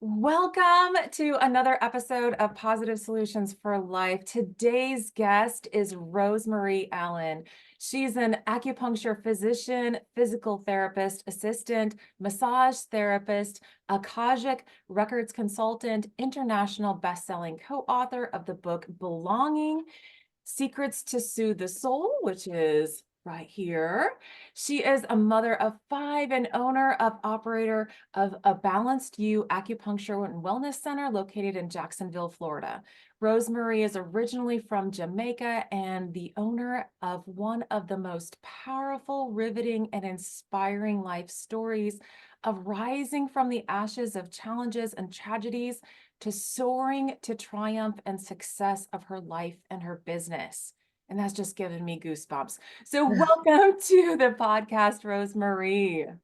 Welcome to another episode of Positive Solutions for Life. Today's guest is Rosemarie Allen. She's an acupuncture physician, physical therapist, assistant, massage therapist, Akashic Records Consultant, international bestselling co-author of the book Belonging, Secrets to Soothe the Soul, which is right here. She is a mother of 5 and owner of operator of a Balanced You Acupuncture and Wellness Center located in Jacksonville, Florida. Rosemarie is originally from Jamaica and the owner of one of the most powerful, riveting, and inspiring life stories of rising from the ashes of challenges and tragedies to soaring to triumph and success of her life and her business. And that's just given me goosebumps. So welcome to the podcast, Rosemarie.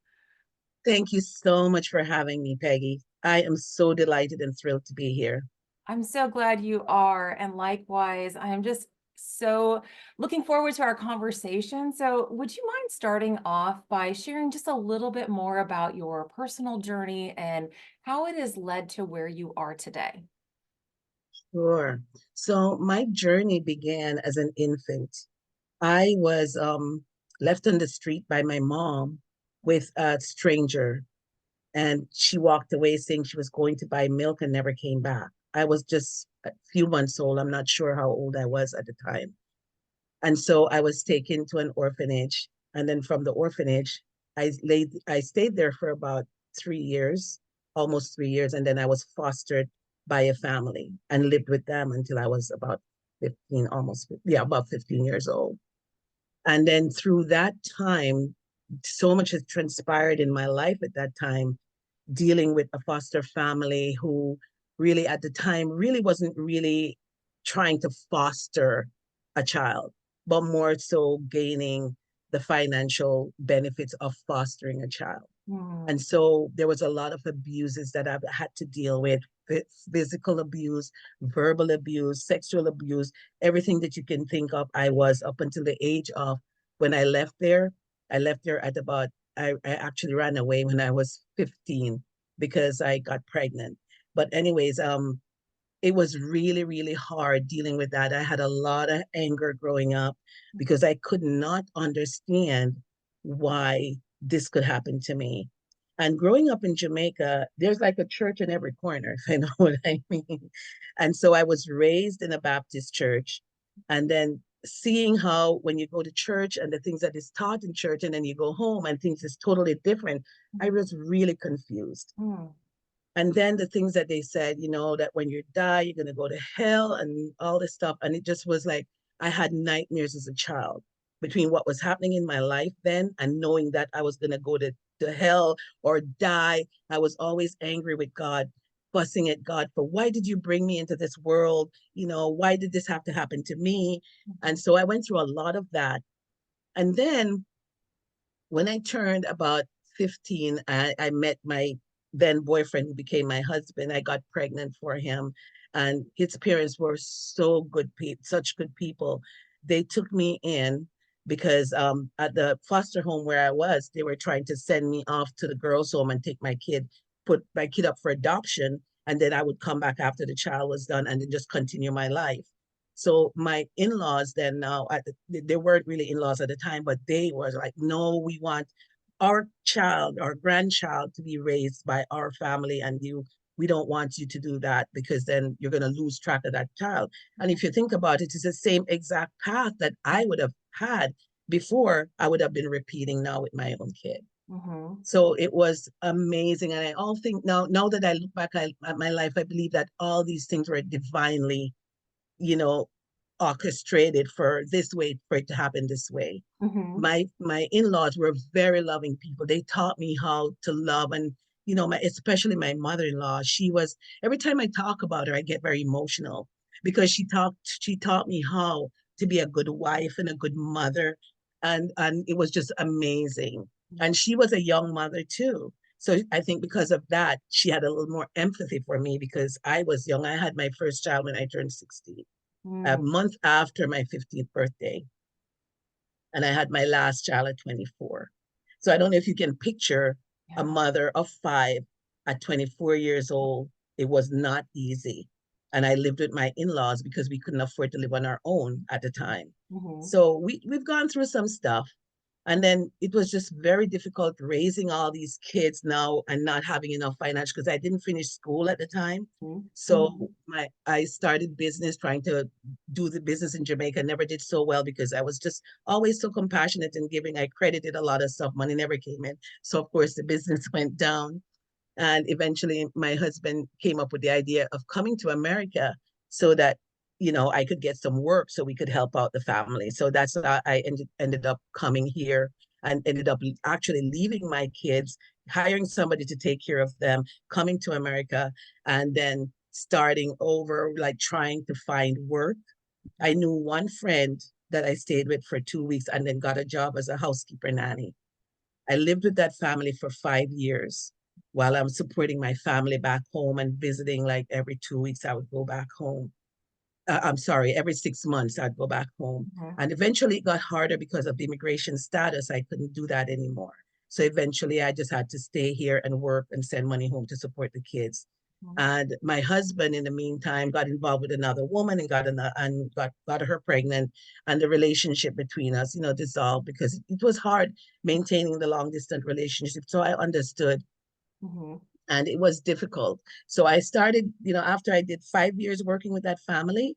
Thank you so much for having me, Peggy. I am so delighted and thrilled to be here. I'm so glad you are. And likewise, I am just so looking forward to our conversation. So would you mind starting off by sharing just a little bit more about your personal journey and how it has led to where you are today? Sure. So my journey began as an infant. I was left on the street by my mom with a stranger, and she walked away saying she was going to buy milk and never came back. I was just a few months old. I'm not sure how old I was at the time. And so I was taken to an orphanage. And then from the orphanage, I stayed there for about 3 years, almost 3 years. And then I was fostered by a family and lived with them until I was about 15, about 15 years old. And then through that time, so much has transpired in my life at that time, dealing with a foster family who really at the time really wasn't really trying to foster a child, but more so gaining the financial benefits of fostering a child. And Hmm. so there was a lot of abuses that I've had to deal with: physical abuse, verbal abuse, sexual abuse, everything that you can think of. I was up until the age of when I left there. I left there at about, I actually ran away when I was 15 because I got pregnant. But, anyways, it was really, really hard dealing with that. I had a lot of anger growing up because I could not understand why this could happen to me. And growing up in Jamaica, there's like a church in every corner, if you know what I mean. And so I was raised in a Baptist church. And then seeing how when you go to church and the things that is taught in church, and then you go home and things is totally different, I was really confused. Hmm. And then the things that they said, that when you die, you're going to go to hell and all this stuff. And it just was like, I had nightmares as a child between what was happening in my life then and knowing that I was going to go to hell or die. I was always angry with God, fussing at God for, why did you bring me into this world? Why did this have to happen to me? And so I went through a lot of that. And then when I turned about 15, I met my then boyfriend who became my husband. I got pregnant for him, and his parents were so good people, such good people. They took me in because at the foster home where I was, they were trying to send me off to the girls' home and put my kid up for adoption, and then I would come back after the child was done and then just continue my life. So my in-laws then now they weren't really in-laws at the time, but they were like, no, we want our child, our grandchild to be raised by our family, and we don't want you to do that because then you're going to lose track of that child. And if you think about it, it's the same exact path that I would have had before. I would have been repeating now with my own kid. Hmm. So it was amazing. And I all think now that I look back at my life, I believe that all these things were divinely, you know, orchestrated for this way, for it to happen this way. Hmm. My in-laws were very loving people. They taught me how to love, and especially my mother-in-law. She was, every time I talk about her, I get very emotional because she taught me how to be a good wife and a good mother, and it was just amazing. And she was a young mother too. So I think because of that, she had a little more empathy for me because I was young. I had my first child when I turned 16, a Hmm. month after my 15th birthday. And I had my last child at 24. So I don't know if you can picture a Yeah. mother of five at 24 years old, it was not easy. And I lived with my in-laws because we couldn't afford to live on our own at the time. Mm-hmm. So we've gone through some stuff. And then it was just very difficult raising all these kids now and not having enough financial because I didn't finish school at the time. Mm-hmm. So I started business trying to do the business in Jamaica. Never did so well because I was just always so compassionate and giving. I credited a lot of stuff. Money never came in. So of course the business went down. And eventually my husband came up with the idea of coming to America so that, I could get some work so we could help out the family. So that's how I ended up coming here and ended up actually leaving my kids, hiring somebody to take care of them, coming to America, and then starting over, like trying to find work. I knew one friend that I stayed with for 2 weeks and then got a job as a housekeeper nanny. I lived with that family for 5 years while I'm supporting my family back home and visiting. Like every 2 weeks, I would go back home. I'm sorry, every 6 months, I'd go back home. Mm-hmm. And eventually it got harder because of the immigration status. I couldn't do that anymore. So eventually I just had to stay here and work and send money home to support the kids. And my husband, in the meantime, got involved with another woman and got her pregnant, and the relationship between us, dissolved because it was hard maintaining the long distance relationship. So I understood, Mm-hmm. and it was difficult. So I started, after I did 5 years working with that family,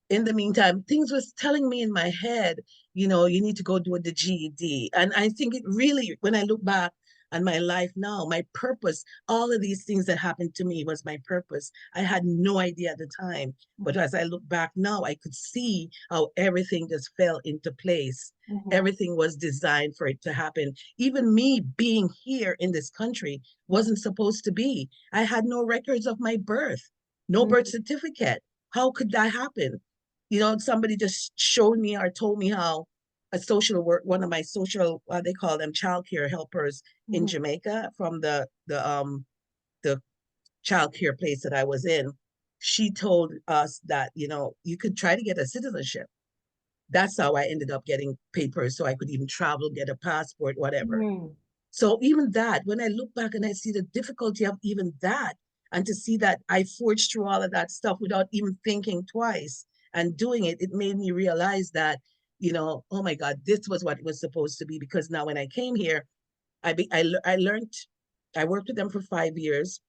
in the meantime, things was telling me in my head, you need to go do the GED. And I think it really, when I look back on my life now, my purpose, all of these things that happened to me was my purpose. I had no idea at the time. But as I look back now, I could see how everything just fell into place. Mm-hmm. Everything was designed for it to happen. Even me being here in this country wasn't supposed to be. I had no records of my birth, no birth Mm-hmm. certificate. How could that happen? Somebody just showed me or told me how a social work, one of my social, what they call them, childcare helpers in Mm-hmm. Jamaica from the childcare place that I was in, she told us that, you could try to get a citizenship. That's how I ended up getting papers so I could even travel, get a passport, whatever. Mm-hmm. So even that, when I look back and I see the difficulty of even that, and to see that I forged through all of that stuff without even thinking twice and doing it, it made me realize that, oh my God, this was what it was supposed to be. Because now when I came here, I learned, I worked with them for 5 years.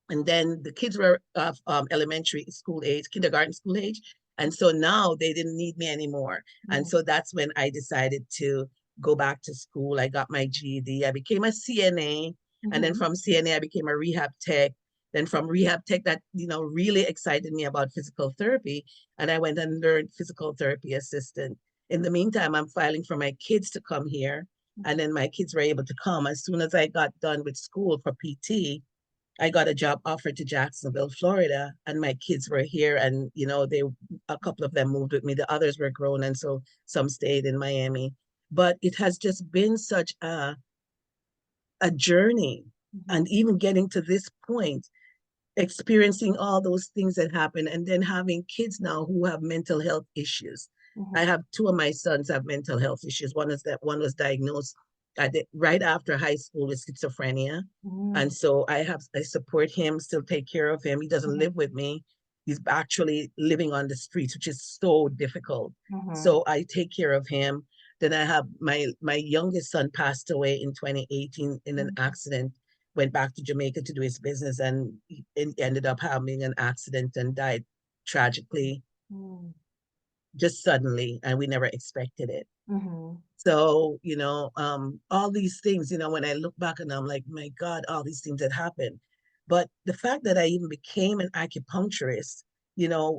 And then the kids were of elementary school age, kindergarten school age. And so now they didn't need me anymore. And so that's when I decided to go back to school. I got my GED. I became a CNA. And then Mm-hmm. from CNA, I became a rehab tech. Then from rehab tech, that, really excited me about physical therapy. And I went and learned physical therapy assistant. In the meantime, I'm filing for my kids to come here. And then my kids were able to come. As soon as I got done with school for PT, I got a job offer to Jacksonville, Florida, and my kids were here. And a couple of them moved with me. The others were grown, and so some stayed in Miami. But it has just been such a journey, Mm-hmm. and even getting to this point, experiencing all those things that happen, and then having kids now who have mental health issues. I Mm-hmm. have two of my sons have mental health issues. One was diagnosed right after high school with schizophrenia. And so I support him, still take care of him. He doesn't Mm-hmm. live with me. He's actually living on the streets, which is so difficult. Mm-hmm. So I take care of him. Then I have my youngest son passed away in 2018 in an accident, went back to Jamaica to do his business, and he ended up having an accident and died tragically, just suddenly, and we never expected it. Mm-hmm. So, all these things, when I look back and I'm like, my God, all these things that happened. But the fact that I even became an acupuncturist,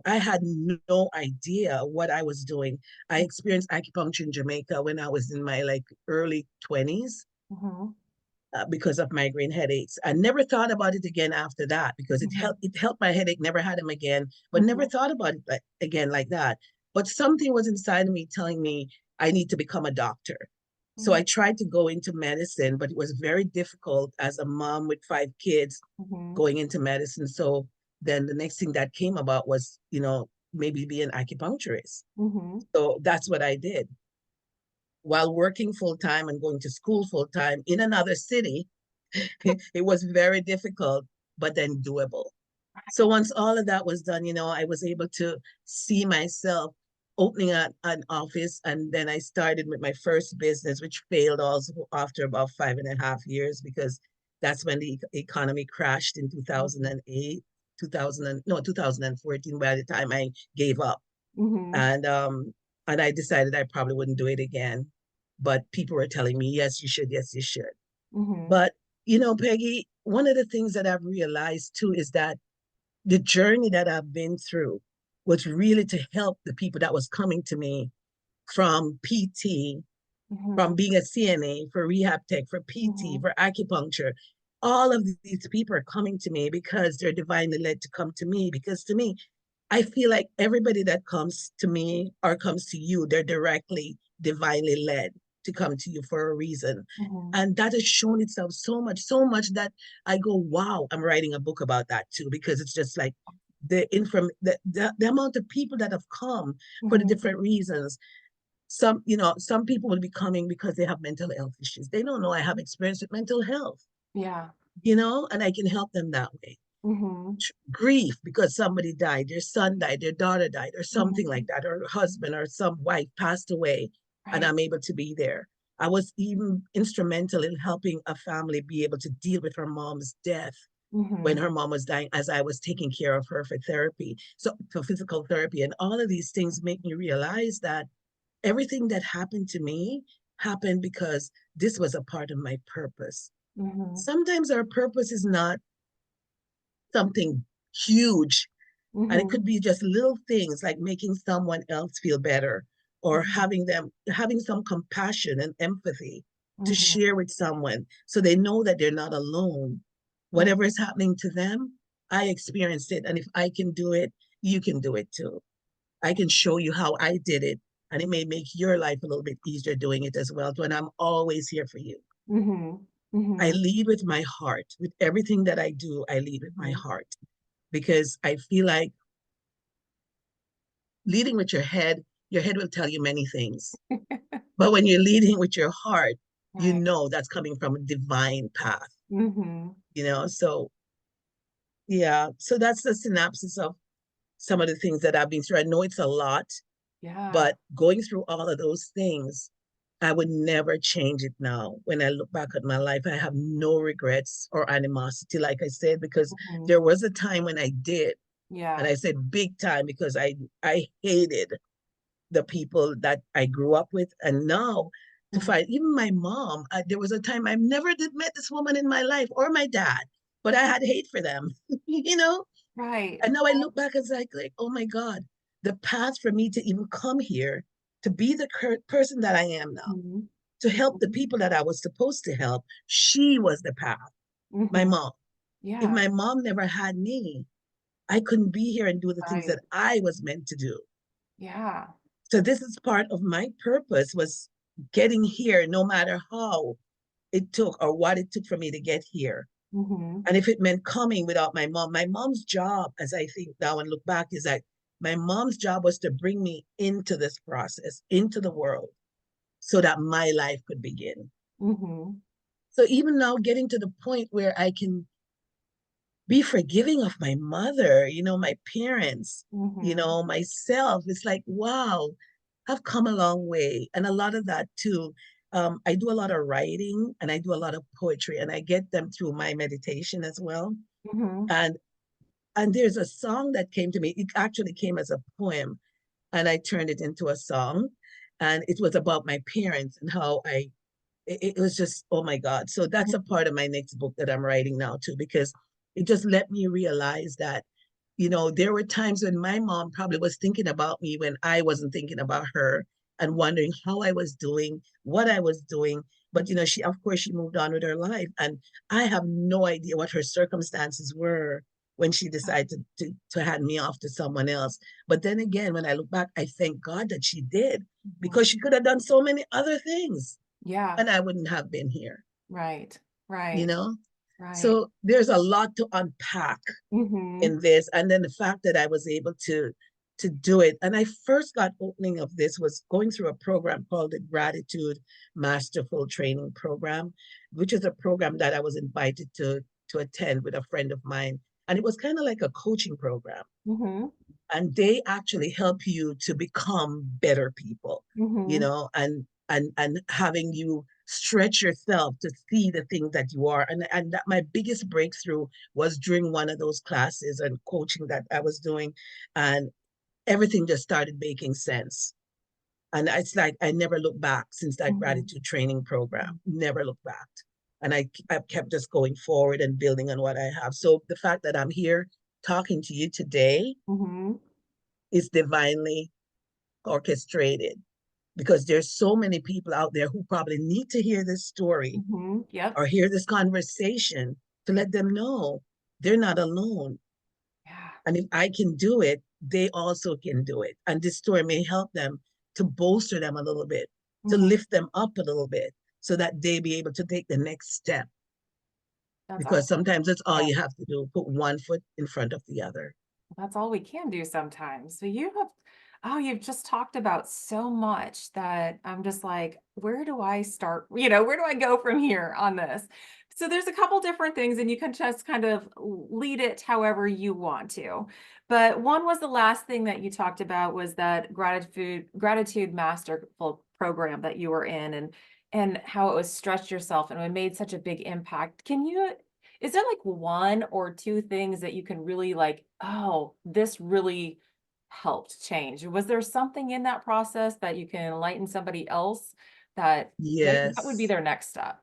I had no idea what I was doing. I experienced acupuncture in Jamaica when I was in my like early 20s, Mm-hmm. because of migraine headaches. I never thought about it again after that because Mm-hmm. it helped my headache, never had them again, but never Mm-hmm. thought about it again like that. But something was inside of me telling me I need to become a doctor. So I tried to go into medicine, but it was very difficult as a mom with 5 kids Mm-hmm. going into medicine. So then the next thing that came about was, maybe be an acupuncturist. Mm-hmm. So that's what I did while working full time and going to school full time in another city. It was very difficult, but then doable. So once all of that was done, I was able to see myself opening an office. And then I started with my first business, which failed also after about 5.5 years, because that's when the economy crashed in Mhm. 2008, 2014, by the time I gave up. Mhm. And I decided I probably wouldn't do it again. But people were telling me, yes, you should, yes, you should. Mhm. But, Peggy, one of the things that I've realized too is that the journey that I've been through was really to help the people that was coming to me from PT, from Mhm. being a CNA, for rehab tech, for PT, Mhm. for acupuncture. All of these people are coming to me because they're divinely led to come to me. Because to me, I feel like everybody that comes to me or comes to you, they're directly divinely led to come to you for a reason. Mhm. And that has shown itself so much that I go, wow, I'm writing a book about that too, because it's just like the amount of people that have come for the Mhm. different reasons. Some people will be coming because they have mental health issues. They don't know I have experience with mental health, Yeah. and I can help them that way. Mhm. Grief because somebody died, their son died, their daughter died, or something like Mhm. that, or husband or some wife passed away, and Right. I'm able to be there. I was even instrumental in helping a family be able to deal with her mom's death when Mhm. her mom was dying, as I was taking care of her for therapy, so for physical therapy. And all of these things make me realize that everything that happened to me happened because this was a part of my purpose. Mhm. Sometimes our purpose is not something huge, and it could Mhm. be just little things like making someone else feel better, or Mhm. having some compassion and empathy to Mhm. share with someone so they know that they're not alone. Mhm. Whatever is happening to them, I experienced it. And if I can do it, you can do it too. I can show you how I did it, and it may make your life a little bit easier doing it as well. And I'm always here for you. Mhm. I Mhm. lead with my heart. With everything that I do, I lead with my Mhm. heart, because I feel like leading with your head will tell you many things. But when you're leading with your heart, you Right. know that's coming from a divine path, Mhm. So yeah, so that's the synopsis of some of the things that I've been through. I know it's a lot, Yeah. but going through all of those things, I would never change it now. When I look back at my life, I have no regrets or animosity, like I said, because Mhm. there was a time when I did, and Yeah. I said big time, because I hated the people that I grew up with. And now to Mhm. find even my mom, there was a time I never did met this woman in my life, or my dad, but I had hate for them, you know? Right. And now I look back and it's like, oh my God, the path for me to even come here, to be the person that I am now, Mhm. to help the Mhm. people that I was supposed to help, she was the path, my Mhm. mom. If Yeah. my mom never had me, I couldn't be here and do the things Right. that I was meant to do. Yeah. So this is part of my purpose, was getting here, no matter how it took or what it took for me to get here. Mhm. And if it meant coming without my mom's job, as I think now and look back, is that my mom's job was to bring me into this process, into the world, so that my life could begin. Mhm. So even now, getting to the point where I can be forgiving of my mother, my parents, Mhm. myself. It's like, wow, I've come a long way. And a lot of that too. I do a lot of writing, and I do a lot of poetry, and I get them through my meditation as well. Mhm. And there's a song that came to me. It actually came as a poem, and I turned it into a song. And it was about my parents and how it was just, oh my God. So that's a part of my next book that I'm writing now too, because it just let me realize that, there were times when my mom probably was thinking about me when I wasn't thinking about her, and wondering how I was doing, what I was doing. But, of course, she moved on with her life. And I have no idea what her circumstances were when she decided to hand me off to someone else. But then again, when I look back, I thank God that she did, Mhm. because she could have done so many other things, Yeah. and I wouldn't have been here, Right. you Right. know? Right. So there's a lot to unpack Mhm. in this. And then the fact that I was able to to do it. And I first got opening of this was going through a program called the Gratitude Masterful Training Program, which is a program that I was invited to attend with a friend of mine. And it was kind of like a coaching program. Mm-hmm. And they actually help you to become better people, you Mm-hmm. know, and having you stretch yourself to see the things that you are. And that my biggest breakthrough was during one of those classes and coaching that I was doing. And everything just started making sense. And it's like I never looked back since that Mm-hmm. gratitude training program, never looked back. And I kept just going forward and building on what I have. So the fact that I'm here talking to you today Mm-hmm. is divinely orchestrated because there's so many people out there who probably need to hear this story Mm-hmm. Yep. or hear this conversation to let them know they're not alone. Yeah. And if I can do it, they also can do it. And this story may help them to bolster them a little bit, to Mm-hmm. lift them up a little bit so that they be able to take the next step. That's Because awesome. sometimes that's all Yeah. you have to do, put one foot in front of the other. That's all we can do sometimes. So you have, oh, you've just talked about so much that I'm just like, where do I start? Where do I go from here on this? So there's a couple different things, and you can just kind of lead it however you want to. But one was the last thing that you talked about was that gratitude masterful program that you were in, and how it was stretched yourself and it made such a big impact. Is there like one or two things that you can really like, oh, this really helped change? Was there something in that process that you can enlighten somebody else that that would be Yes. their next step?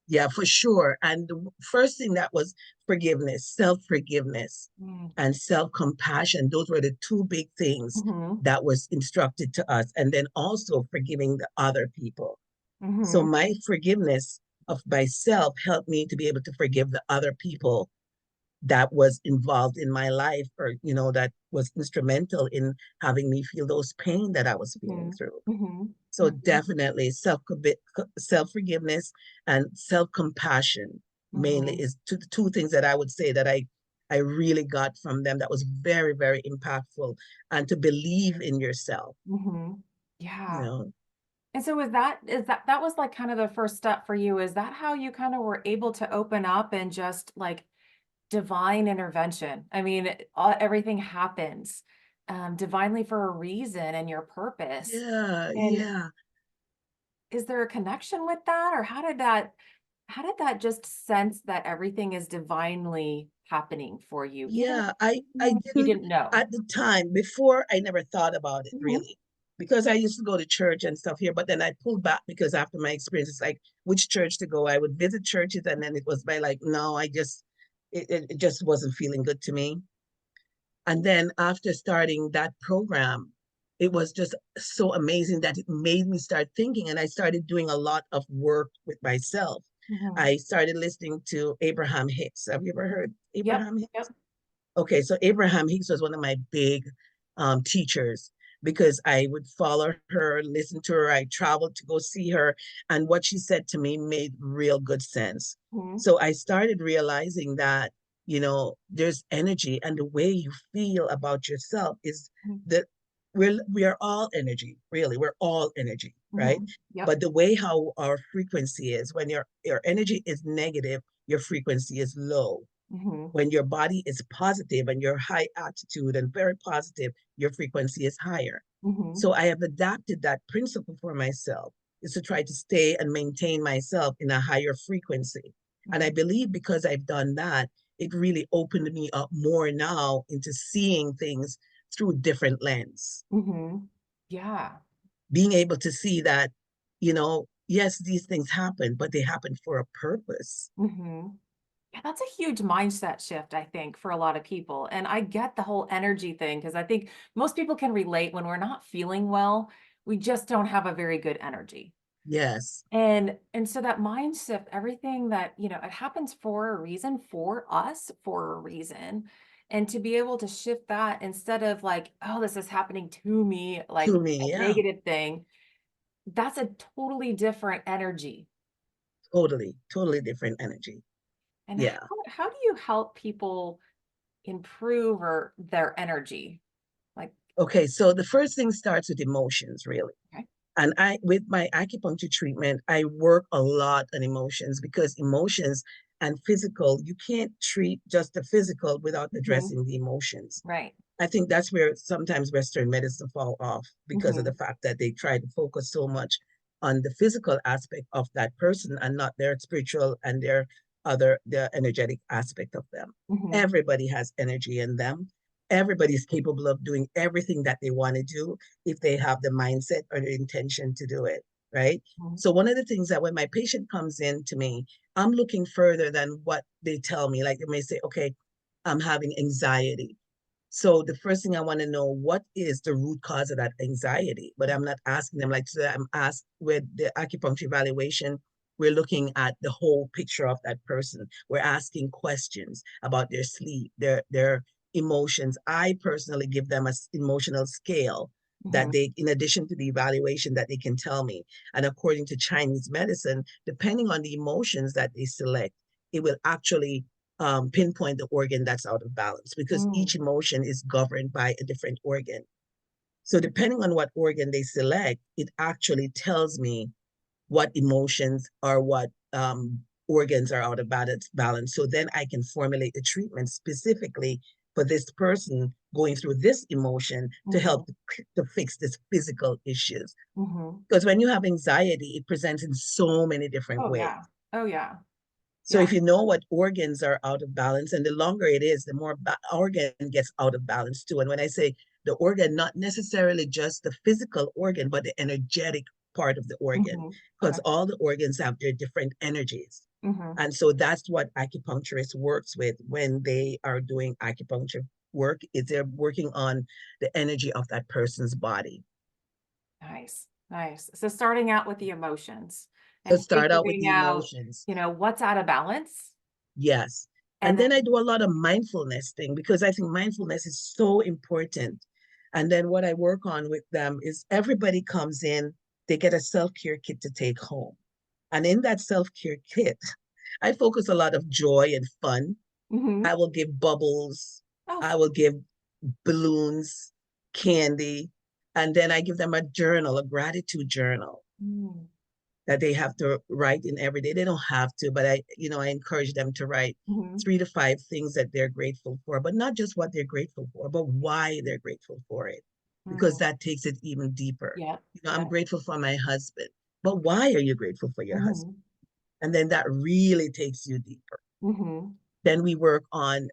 Yeah, for sure. And the first thing that was forgiveness, self-forgiveness Mm. and self-compassion. Those were the two big things Mhm. that was instructed to us. And then also forgiving the other people. So Mhm. my forgiveness of myself helped me to be able to forgive the other people that was involved in my life or, that was instrumental in having me feel those pain that I was feeling Mhm. through. Mhm. So Mhm. definitely self forgiveness and self compassion mainly Mhm. is the two things that I would say that I really got from them that was very very impactful, and to believe in yourself, Mhm. you Yeah. know. And so is that was like kind of the first step for you? Is that how you kind of were able to open up and just like divine intervention? I mean, everything happens divinely for a reason and your purpose. Yeah, And yeah, is there a connection with that, or how did that just sense that everything is divinely happening for you, even yeah. I if you didn't didn't know? at the time before. I never thought about it Mhm. really because I used to go to church and stuff here, but then I pulled back because after my experience, it's like which church to go. I would visit churches, and then it was by like, no, it just wasn't feeling good to me. And then after starting that program, it was just so amazing that it made me start thinking. And I started doing a lot of work with myself. Mhm. I started listening to Abraham Hicks. Have you ever heard Yep. Abraham Hicks? Yep. Okay, so Abraham Hicks was one of my big teachers because I would follow her, listen to her. I traveled to go see her, and what she said to me made real good sense. Mhm. So I started realizing that, there's energy, and the way you feel about yourself is Mhm. that we are all energy, really. We're all energy, right? Mhm. Yep. But the way how our frequency is, when your energy is negative, your frequency is low. Mhm. When your body is positive and you're high attitude and very positive, your frequency is higher. Mhm. So I have adapted that principle for myself, is to try to stay and maintain myself in a higher frequency. And I Mhm. believe because I've done that, it really opened me up more now into seeing things through different lens, Mhm. Yeah. being able to see that, yes, these things happen, but they happen for a purpose. Mhm. Yeah, that's a huge mindset shift, I think, for a lot of people. And I get the whole energy thing because I think most people can relate when we're not feeling well, we just don't have a very good energy. Yes, And so that mind shift, everything that, it happens for a reason, for us, for a reason. And to be able to shift that instead of like, oh, this is happening to me, like to a me, yeah, negative thing, that's a totally different energy. totally, totally different energy. And Yeah. how do you help people improve or their energy? Like, Okay, so the first thing starts with emotions, really. Okay. And I, with my acupuncture treatment, I work a lot on emotions because emotions and physical, you can't treat just the physical without Hmm. addressing the emotions. Right. I think that's where sometimes Western medicine fall off because of the Hmm. fact that they try to focus so much on the physical aspect of that person and not their spiritual and their energetic aspect of them. Hmm. Everybody has energy in them. Everybody's capable of doing everything that they want to do if they have the mindset or the intention to do it, right? Hmm. So one of the things that when my patient comes in to me, I'm looking further than what they tell me. Like they may say, okay, I'm having anxiety. So the first thing I want to know, what is the root cause of that anxiety? But I'm not asking them like so I'm asked with the acupuncture evaluation, we're looking at the whole picture of that person. We're asking questions about their sleep, their emotions. I personally give them a emotional scale that Hmm. they, in addition to the evaluation that they can tell me. And according to Chinese medicine, depending on the emotions that they select, it will actually pinpoint the organ that's out of balance because each Mm. emotion is governed by a different organ. So, depending on what organ they select, it actually tells me what emotions or what organs are out of balance. So then I can formulate the treatment specifically for this person going through this emotion to Hmm. help to fix this physical issues. Hmm. Because when you have anxiety, it presents in so many different Oh ways. yeah. Oh yeah. So Yeah. if you know what organs are out of balance, and the longer it is, the more organ gets out of balance too. And when I say the organ, not necessarily just the physical organ, but the energetic part of the organ, Hmm. because Okay. all the organs have their different energies. Hmm. And so that's what acupuncturists works with when they are doing acupuncture work, is they're working on the energy of that person's body. Nice. Nice. So starting out with the emotions So and start out with figuring the out, emotions. what's out of balance. Yes. And And then I then, do a lot of mindfulness thing because I think mindfulness is so important. And then what I work on with them is everybody comes in, they get a self-care kit to take home. And in that self-care kit, I focus a lot of joy and fun. hmm. I will give bubbles, Oh, I will give balloons, candy, and then I give them a journal, a gratitude journal mm, that they have to write in every day. They don't have to, but I encourage them to write hmm, 3 to 5 things that they're grateful for, but not just what they're grateful for, but why they're grateful for it, because mm, that takes it even deeper. yeah, I'm yeah, grateful for my husband, but why are you grateful for your husband? hmm, And then that really takes you deeper. hmm, Then we work on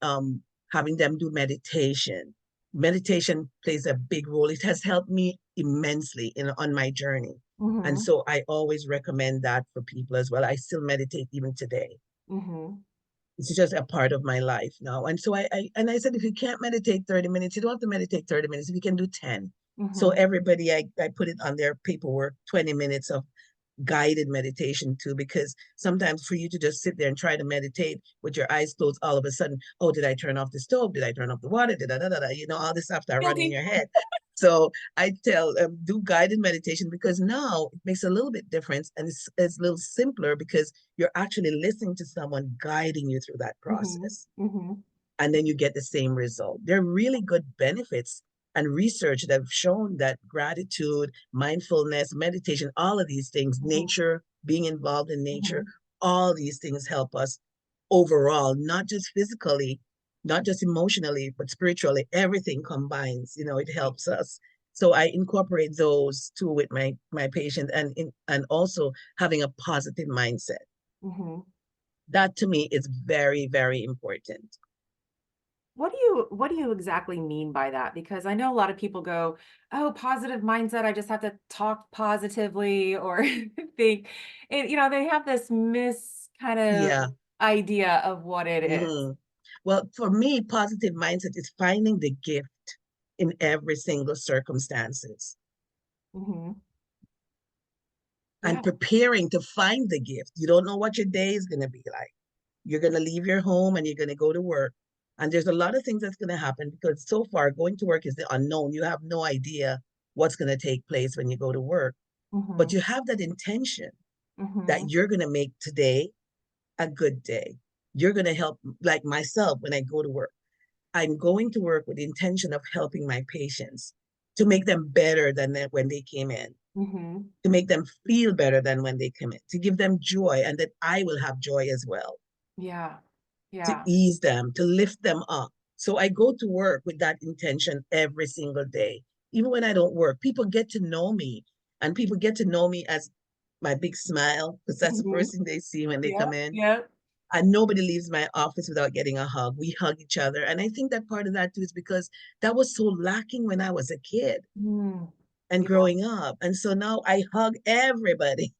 having them do meditation. Meditation plays a big role. It has helped me immensely on my journey. And hmm, so I always recommend that for people as well. I still meditate even today. hmm, It's just a part of my life now. And so I said, if you can't meditate 30 minutes, you don't have to meditate 30 minutes. If you can do 10. So hmm. everybody, I put it on their paperwork, 20 minutes of guided meditation too, because sometimes for you to just sit there and try to meditate with your eyes closed, all of a sudden, oh, did I turn off the stove? Did I turn off the water? Did I, da, da, da, all this stuff that running in Guilty. your head. So I tell do guided meditation because now it makes a little bit difference and it's a little simpler because you're actually listening to someone guiding you through that Hmm. process Hmm. and then you get the same result. There are really good benefits and research that have shown that gratitude, mindfulness, meditation, all of these things, Hmm. nature, being involved in nature, Hmm. all these things help us overall, not just physically, not just emotionally, but spiritually. Everything combines, it helps us. So I incorporate those too with my patient and also having a positive mindset. Hmm. That to me is very, very important. What do you exactly mean by that? Because I know a lot of people go, "Oh, positive mindset, I just have to talk positively or think," and they have this kind of Yeah. idea of what it is. Mhm. Well, for me, positive mindset is finding the gift in every single circumstances Hmm. and Yeah. preparing to find the gift. You don't know what your day is going to be like. You're going to leave your home and you're going to go to work. And there's a lot of things that's going to happen because so far going to work is the unknown. You have no idea what's going to take place when you go to work. But Hmm. you have that intention that Hmm. you're going to make today a good day. You're going to help, like myself, when I go to work. I'm going to work with the intention of helping my patients. to make them better than when they came in, Mm-hmm. to make them feel better than when they come in, to give them joy, and that I will have joy as well, Yeah. to Yeah. ease them, to lift them up. So I go to work with that intention every single day. Even when I don't work, people get to know me, and people get to know me as my big smile, because that's the Mm-hmm. first thing they see when they come Yep. in. Yep. And nobody leaves my office without getting a hug. We hug each other. And I think that part of that too is because that was so lacking when I was a kid Mm. and Yeah. growing up. And so now I hug everybody.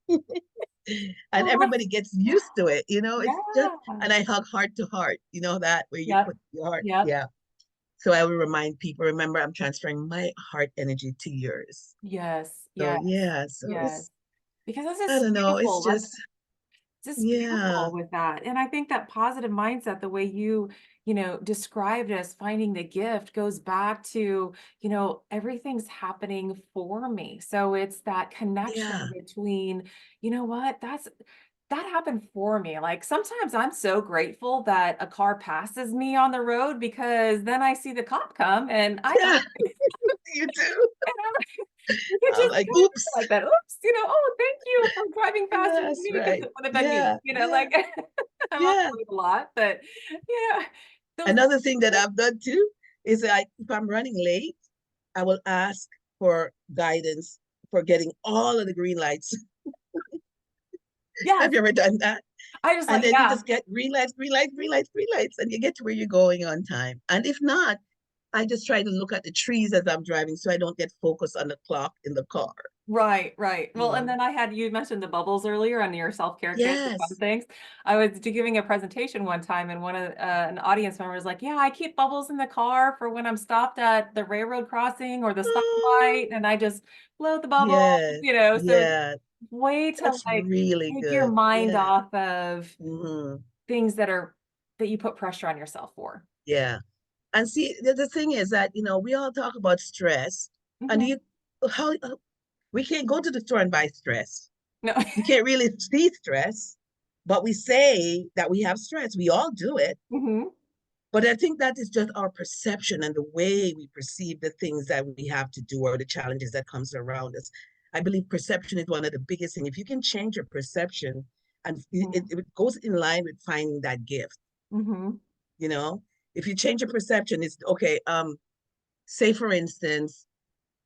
And Oh, everybody gets used to it, you know, it's just, yeah. and I hug heart to heart, you know, that where you Yep. put your heart. Yep. Yeah. So I will remind people, remember, I'm transferring my heart energy to yours. Yes. So Yes. yeah, so Yes. it's, Because this I is don't know, it's beautiful. That's just, just yeah, beautiful with that. And I think that positive mindset, the way you described it as finding the gift goes back to, everything's happening for me. So it's that connection yeah, between, you know what, that happened for me. Like sometimes I'm so grateful that a car passes me on the road because then I see the cop come and I yeah, you do. and I'm you could I'm just like, kind of oops. like that. Oops, oh, thank you for driving faster than That's me because right. it would have been me, Yeah, yeah, like I'm on yeah. the road a lot, but yeah, those Another thing that I've done too is like if I'm running late, I will ask for guidance for getting all of the green lights. yes, Have you ever done that? I just And like, then you yeah, just get green lights, green lights, green lights, green lights, and you get to where you're going on time. And if not, I just try to look at the trees as I'm driving so I don't get focused on the clock in the car. right, right. You Well, and know? then you mentioned the bubbles earlier on your self-care kit, the fun Yes. things. I was giving a presentation one time, and one of an audience member was like, "Yeah, I keep bubbles in the car for when I'm stopped at the railroad crossing or the stoplight, Oh, and I just blow the bubbles." yes. So it's Yeah. a way to That's like really take your good. mind Yeah. off of Hmm. things that you put pressure on yourself for. Yeah. And see, the thing is that, we all talk about stress, and Mhm. how we can't go to the store and buy stress. No. We can't really see stress, but we say that we have stress. We all do it. Mhm. But I think that is just our perception and the way we perceive the things that we have to do or the challenges that comes around us. I believe perception is one of the biggest things. If you can change your perception, and it goes in line with finding that gift, Mhm. you know, if you change your perception, it's okay. Say for instance,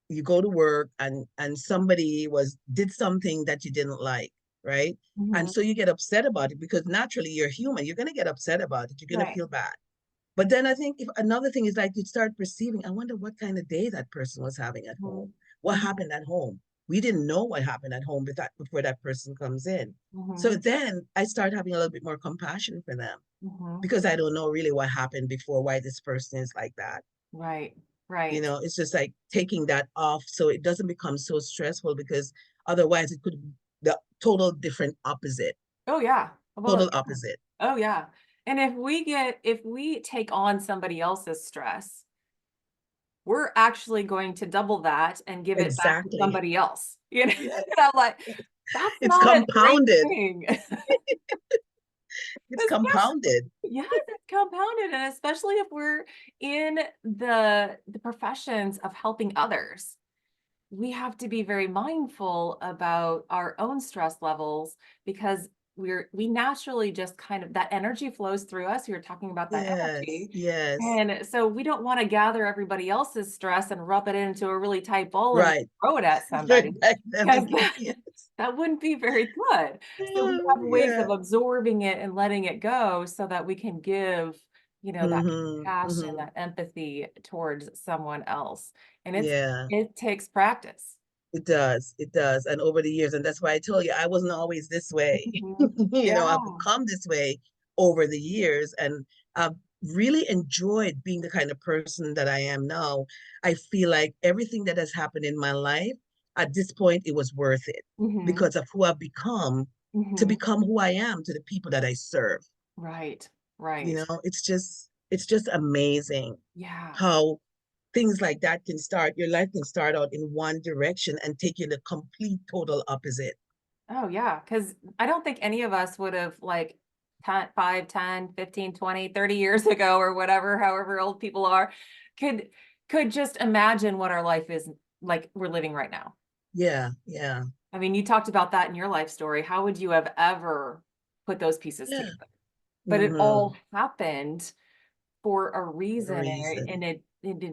you go to work and somebody did something that you didn't like, right? And Mhm. so you get upset about it because naturally you're human. You're going to get upset about it. You're going to Right. feel bad. But then I think if another thing is like you start perceiving, I wonder what kind of day that person was having at home. Mhm. What Mhm. happened at home? We didn't know what happened at home before that person comes in. So Mhm. then I start having a little bit more compassion for them Mhm. because I don't know really what happened before, why this person is like that. Right. Right. It's just like taking that off so it doesn't become so stressful because otherwise it could be the total different opposite, Oh yeah. Well, total yeah. opposite. Oh yeah. And if we take on somebody else's stress, we're actually going to double that and give it back to Exactly. somebody else. Yes. And I'm like, that's It's not a great compounded. thing. It's Especially, compounded. yes, it's compounded, and especially if we're in the professions of helping others, we have to be very mindful about our own stress levels because we naturally just kind of that energy flows through us. You were talking about that Yes. energy. Yes. And so we don't want to gather everybody else's stress and rub it into a really tight bowl and then Right. throw it at Right somebody back to them because again. Yes. that wouldn't be very good. So we Oh, have ways yeah. of absorbing it and letting it go so that we can give, that Mm-hmm. compassion, Mm-hmm. that empathy towards someone else. And Yeah. it takes practice. It does. It does. And over the years, and that's why I told you I wasn't always this way. Mhm. I've Yeah. become this way over the years, and I've really enjoyed being the kind of person that I am now. I feel like everything that has happened in my life, at this point, it was worth it Mhm. because of who I've become to Mhm. become who I am to the people that I serve. Right. Right. It's just amazing Yeah. how things like that can start. Your life can start out in one direction and take you in the complete total opposite. Oh, yeah. Because I don't think any of us would have like 10, 5, 10, 15, 20, 30 years ago or whatever, however old people are, could could just imagine what our life is like we're living right now. Yeah. Yeah. I mean, you talked about that in your life story. How would you have ever put those pieces Yeah. together? But it Hmm. all happened for a For a reason, reason. and it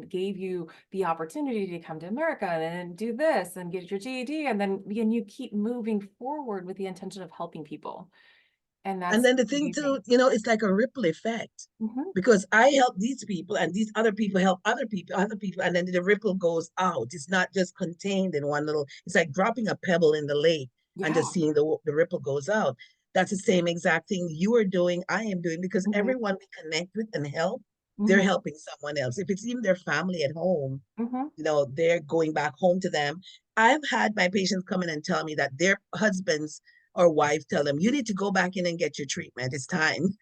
gave you the opportunity to come to America and then do this and get your GED, and you keep moving forward with the intention of helping people, and And that's then the thing amazing. too, it's like a ripple effect Mhm. because I help these people and these other people help other people, and then the ripple goes out. It's not just contained in one little, it's like dropping a pebble in the lake and Yeah. just seeing the ripple goes out. That's the same exact thing you are doing, I am doing, because Mhm. everyone we connect with and help, they're Mhm. helping someone else. If it's even their family at home, Mhm. they're going back home to them. I've had my patients come in and tell me that their husbands or wife tell them, you need to go back in and get your treatment. It's time.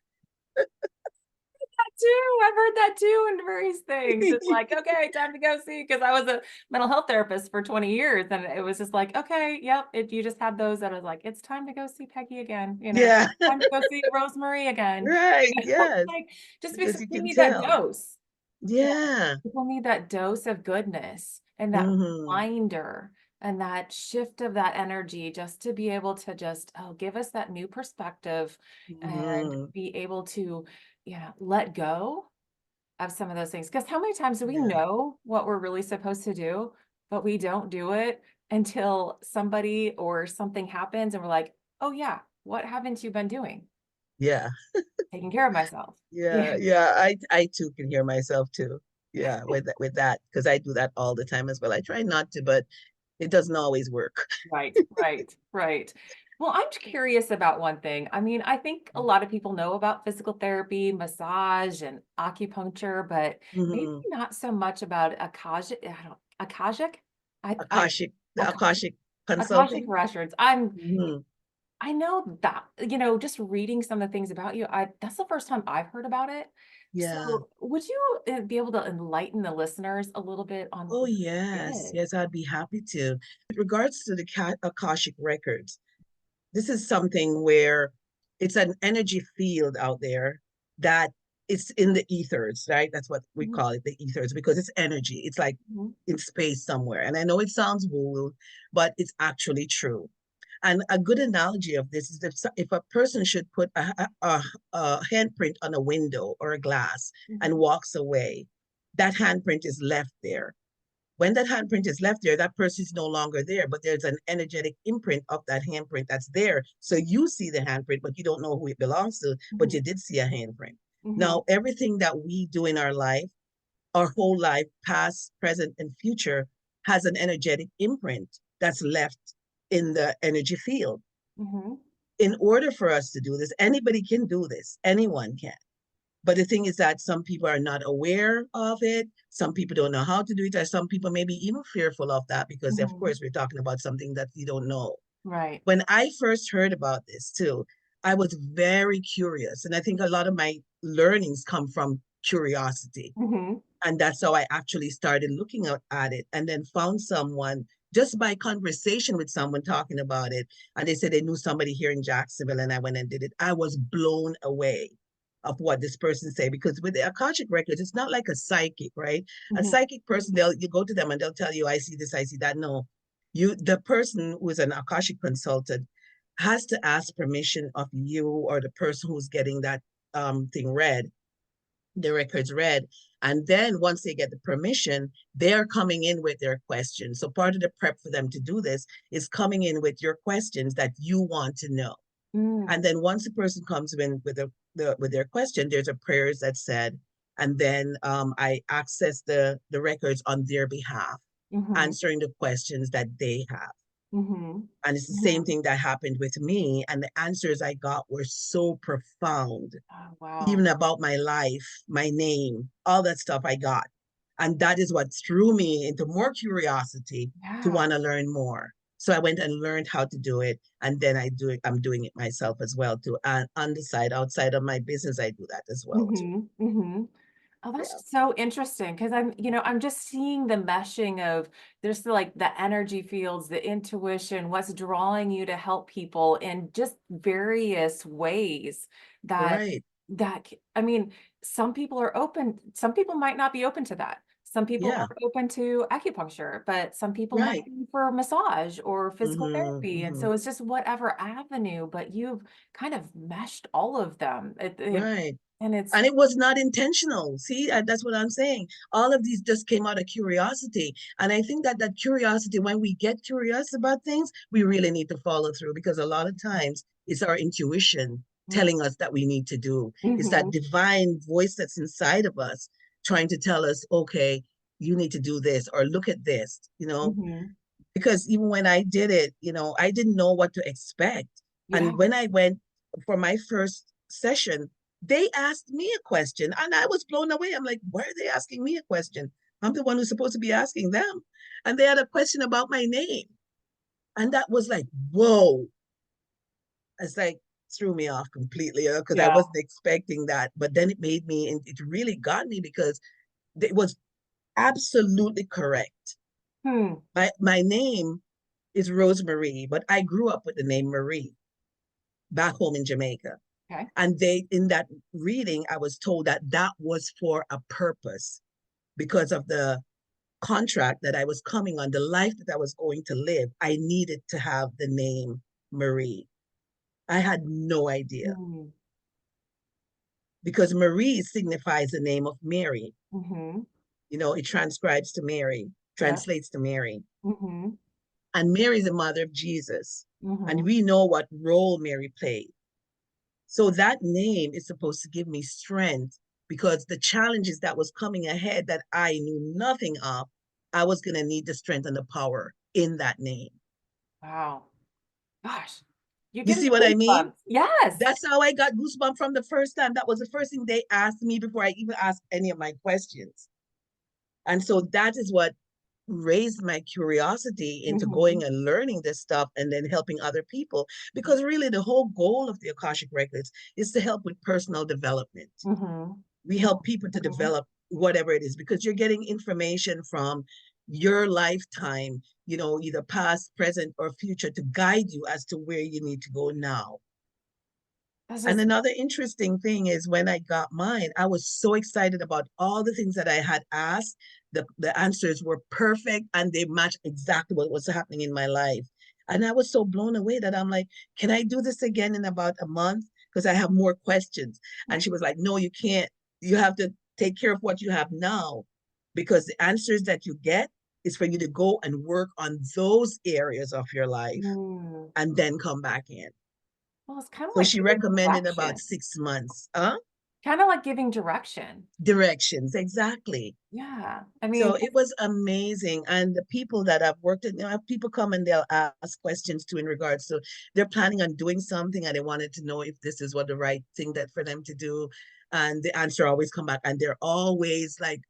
That too, I've heard that too in various things. It's like, "Okay, time to go see," because I was a mental health therapist for 20 years, and it was just like, "Okay, yep," you just had those that was like, "It's time to go see Peggy again," Yeah. "Time to go see Rosemarie again," Right. Yes. like, just because Because you we can need that tell. dose. Yeah, Yeah. people need that dose of goodness and that Hmm. reminder and that shift of that energy just to be able to just, oh, give us that new perspective and Hmm. be able to, let go of some of those things. Because how many times do we Yeah. know what we're really supposed to do, but we don't do it until somebody or something happens and we're like, "Oh, yeah, what haven't you been doing?" Yeah. Taking care of myself. Yeah. Yeah, Yeah. I too can hear myself too. Yeah. With that, because I do that all the time as well. I try not to, but it doesn't always work. right, right, right. Well, I'm curious about one thing. I mean, I think a lot of people know about physical therapy, massage, and acupuncture, but maybe Hmm. not so much about Akashic. I don't Akashic? I The Akashic Akashic Akashic Consulting. Records. Hmm. I know that, just reading some of the things about you, I that's the first time I've heard about it. Yeah. So, would you be able to enlighten the listeners a little bit on Oh, what yes. it is? Yes, I'd be happy to. With regards to the Akashic Records, this is something where it's an energy field out there that it's in the ethers, right? That's what we Mhm, call it, the ethers, because it's energy. It's like mhm, in space somewhere. And I know it sounds woo, but it's actually true. And a good analogy of this is if a person should put a handprint on a window or a glass and mhm, walks away, that handprint is left there. When that handprint is left there, that person is no longer there, but there's an energetic imprint of that handprint that's there. So you see the handprint, but you don't know who it belongs to, but mhm, you did see a handprint. mhm, Now, everything that we do in our life, our whole life, past, present, and future, has an energetic imprint that's left in the energy field. mhm, In order for us to do this, anybody can do this, anyone can. But the thing is that some people are not aware of it. Some people don't know how to do it, or some people may be even fearful of that because, of mhm. course, we're talking about something that you don't know. Right. When I first heard about this, too, I was very curious. And I think a lot of my learnings come from curiosity. Mhm, And that's how I actually started looking at it, and then found someone just by conversation with someone talking about it. And they said they knew somebody here in Jacksonville, and I went and did it. I was blown away of what this person said, because with the Akashic Records, it's not like a psychic, right? A mhm, psychic person, you go to them and they'll tell you, I see this, I see that. No, the person who is an Akashic consultant has to ask permission of you or the person who's getting that thing read, the records read. And then once they get the permission, they're coming in with their questions. So part of the prep for them to do this is coming in with your questions that you want to know. mm, And then once the person comes in with with their question, there's a prayers that's said, and then I access the records on their behalf, mhm, answering the questions that they have. mhm, And it's the same mhm. thing that happened with me, and the answers I got were so profound, Oh, wow. even about my life, my name, all that stuff I got. And that is what threw me into more curiosity to Yeah. want to learn more. So I went and learned how to do it. And then I'm doing it myself as well too. And on the side, outside of my business, I do that as well too. Mhm, mhm. Oh, that's Yeah. just so interesting because I'm just seeing the meshing of there's like the energy fields, the intuition, what's drawing you to help people in just various ways that Right. I mean, some people are open, some people might not be open to that. Some people Yeah, are open to acupuncture, but some people might right. be for massage or physical Hmm, therapy. And hmm. so it's just whatever avenue, but you've kind of meshed all of them. Right. And it's, And it was not intentional. See, that's what I'm saying. All of these just came out of curiosity. And I think that that curiosity, when we get curious about things, we really need to follow through, because a lot of times it's our intuition telling us that we need to do. It's that mm-hmm, divine voice that's inside of us trying to tell us, okay, you need to do this or look at this, mm-hmm, because even when I did it, I didn't know what to expect. yeah, And when I went for my first session, they asked me a question and I was blown away. I'm like, why are they asking me a question? I'm the one who's supposed to be asking them. And they had a question about my name. And that was like, whoa. It's like threw me off completely because I yeah. wasn't expecting that. But then it made me, and it really got me because it was absolutely correct. Hmm. My name is Rosemarie, but I grew up with the name Marie back home in Jamaica. Okay. And in that reading, I was told that that was for a purpose because of the contract that I was coming on, the life that I was going to live. I needed to have the name Marie. I had no idea, Mm, because Marie signifies the name of Mary. mm-hmm. It transcribes to Mary, Yep. translates to Mary. Mm-hmm. And Mary is the mother of Jesus. Mm-hmm. And we know what role Mary played. So that name is supposed to give me strength, because the challenges that was coming ahead that I knew nothing of, I was going to need the strength and the power in that name. Wow. Gosh, you You give me see what I mean? goosebumps. Yes. That's how I got goosebumps from the first time. That was the first thing they asked me before I even asked any of my questions. And so that is what raised my curiosity into Mm-hmm. going and learning this stuff and then helping other people. Because really, the whole goal of the Akashic Records is to help with personal development. Mm-hmm. We help people to Mm-hmm. develop whatever it is, because you're getting information from your lifetime, either past, present, or future, to guide you as to where you need to go now. That's And just, another interesting thing is, when I got mine, I was so excited about all the things that I had asked. The answers were perfect and they matched exactly what was happening in my life. And I was so blown away that I'm like, can I do this again in about a month? Because I have more questions. And she was like, no, you can't. You have to take care of what you have now, because the answers that you get is for you to go and work on those areas of your life mm. and then come back in. Well, it's kind of So like she giving recommended about direction. 6 months. Kind of like giving direction. Directions, exactly. Yeah. I mean, So it was amazing. And the people that I've worked with, people come and they'll ask questions too, in regards to they're planning on doing something and they wanted to know if this is what the right thing that for them to do. And the answer always come back, and they're always like,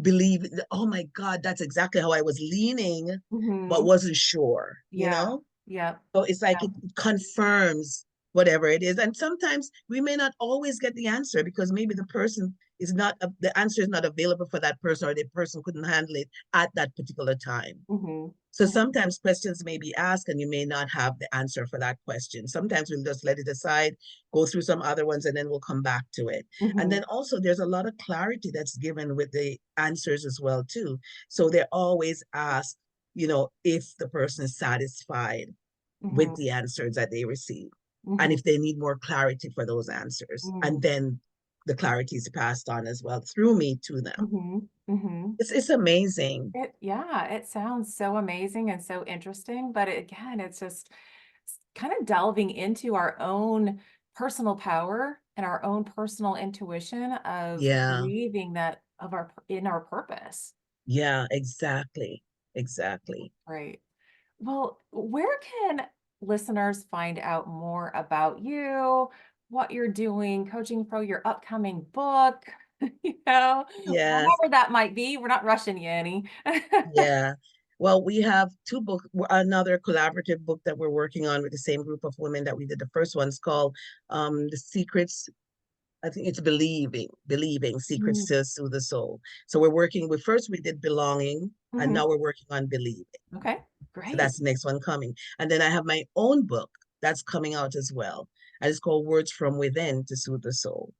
believe, oh my God, that's exactly how I was leaning, but mm-hmm. wasn't sure, you Yeah. know? Yeah. So it's like Yeah. it confirms whatever it is. And sometimes we may not always get the answer, because maybe the person is not, the answer is not available for that person, or the person couldn't handle it at that particular time. Mm-hmm. So Mm-hmm. sometimes questions may be asked and you may not have the answer for that question. Sometimes we'll just let it aside, go through some other ones, and then we'll come back to it. And Mm-hmm. then also there's a lot of clarity that's given with the answers as well too. So they're always asked, if the person is satisfied with Mm-hmm. the answers that they receive, and Mm-hmm. if they need more clarity for those answers. Mm-hmm. And then the clarity is passed on as well through me to them. Mm-hmm. Mm-hmm. It's amazing. Yeah, it sounds so amazing and so interesting, but again, it's just kind of delving into our own personal power and our own personal intuition of Yeah. believing that in our purpose. Yeah, exactly. Exactly. Right. Well, where can listeners find out more about you, what you're doing, Coaching Pro, your upcoming book, Yes. whatever that might be? We're not rushing you any. Yeah. Well, we have two books, another collaborative book that we're working on with the same group of women that we did. The first one's called The Secrets. I think it's believing secrets Mm, to soothe the soul. So we're working with, first we did belonging, and mhm. now we're working on believing. Okay, So great. that's the next one coming. And then I have my own book that's coming out as well. And it's called Words from Within to Soothe the Soul.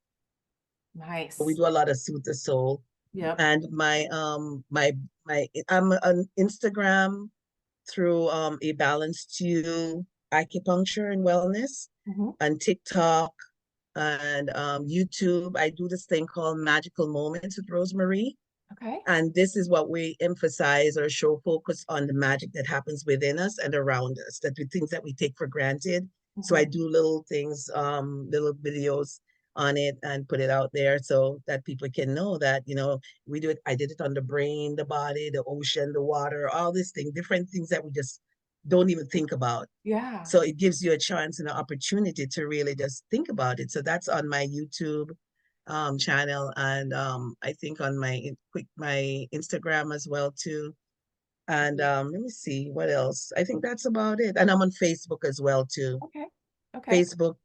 We Nice. do a lot of Soothe the Soul. Yep. And my I'm on Instagram through A Balance to Acupuncture and Wellness, Hmm. and TikTok and YouTube. I do this thing called Magical Moments with Rosemarie. Okay. And this is what we emphasize or show focus on the magic that happens within us and around us, that the things that we take for granted. So I Hmm. do little things, little videos on it and put it out there so that people can know that, we do it. I did it on the brain, the body, the ocean, the water, all these things, different things that we just don't even think about. Yeah. So it gives you a chance and an opportunity to really just think about it. So that's on my YouTube channel, and I think on my Instagram as well too. And Great. let me see what else. I think that's about it. And I'm on Facebook as well too. Okay. Okay. Facebook,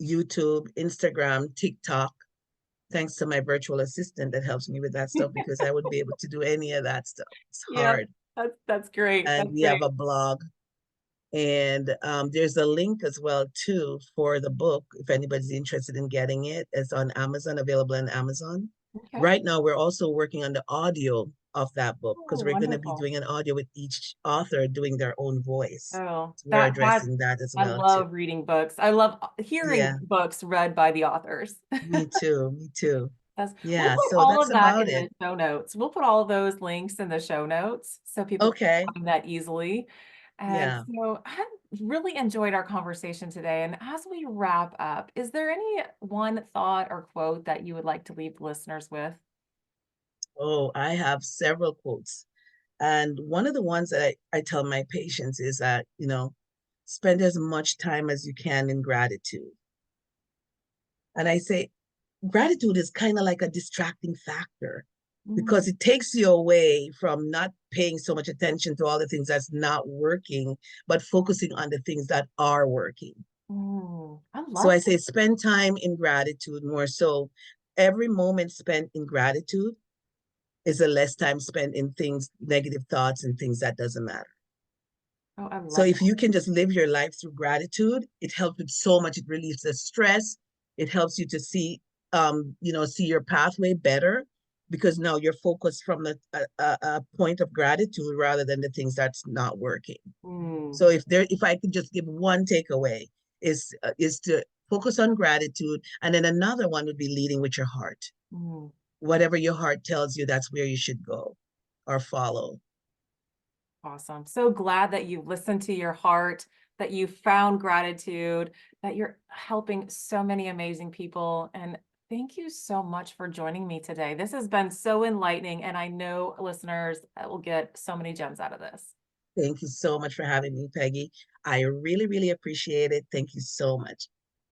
YouTube, Instagram, TikTok. Thanks to my virtual assistant that helps me with that stuff, because I wouldn't be able to do any of that stuff. It's Yep. hard. That's great. And That's we have great. a blog. And there's a link as well too for the book if anybody's interested in getting it. It's on Amazon, available on Amazon. Okay. Right now, we're also working on the audio of that book, Oh, because we're going to be wonderful. doing an audio with each author doing their own voice. Oh, So we're that addressing that as I well too. love reading books. I love hearing Yeah, books read by the authors. me too. Me too. We'll Yeah, put so all that's of that about in it. the show notes. We'll put all of those links in the show notes so people can Okay. find that easily. And Yeah. so I really enjoyed our conversation today. And as we wrap up, is there any one thought or quote that you would like to leave listeners with? Oh, I have several quotes. And one of the ones that I tell my patients is that, spend as much time as you can in gratitude. And I say, gratitude is kind of like a distracting factor, because Mm, it takes you away from not paying so much attention to all the things that's not working, but focusing on the things that are working. I So love I that. say, spend time in gratitude more. So every moment spent in gratitude is a less time spent in things, negative thoughts and things that doesn't matter. Oh, I So love if that. you can just live your life through gratitude, it helps with so much. It relieves the stress. It helps you to see your pathway better, because now you're focused from a point of gratitude rather than the things that's not working. Mm, So if I could just give one takeaway, is to focus on gratitude, and then another one would be leading with your heart. mm. Whatever your heart tells you, that's where you should go or follow. Awesome. So glad that you listened to your heart, that you found gratitude, that you're helping so many amazing people. And thank you so much for joining me today. This has been so enlightening, and I know listeners will get so many gems out of this. Thank you so much for having me, Peggy. I really, really appreciate it. Thank you so much.